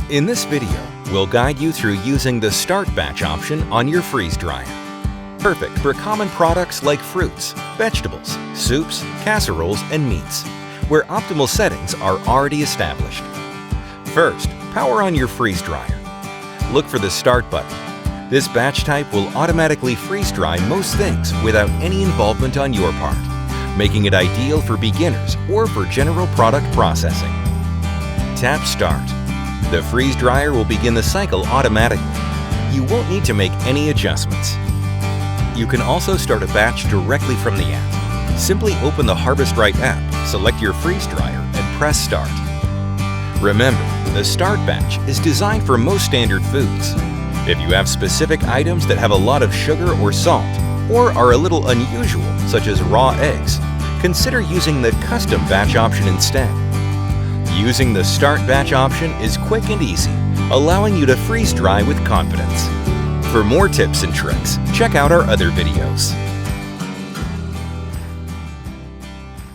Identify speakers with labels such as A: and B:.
A: In this video, we'll guide you through using the Start Batch option on your freeze dryer. Perfect for common products like fruits, vegetables, soups, casseroles, and meats, where optimal settings are already established. First, power on your freeze dryer. Look for the Start button. This batch type will automatically freeze dry most things without any involvement on your part, making it ideal for beginners or for general product processing. Tap Start. The freeze dryer will begin the cycle automatically. You won't need to make any adjustments. You can also start a batch directly from the app. Simply open the Harvest-Right app, select your freeze dryer, and press Start. Remember, the Start Batch is designed for most standard foods. If you have specific items that have a lot of sugar or salt, or are a little unusual, such as raw eggs, consider using the Custom Batch option instead. Using the Start Batch option is quick and easy, allowing you to freeze dry with confidence. For more tips and tricks, check out our other videos.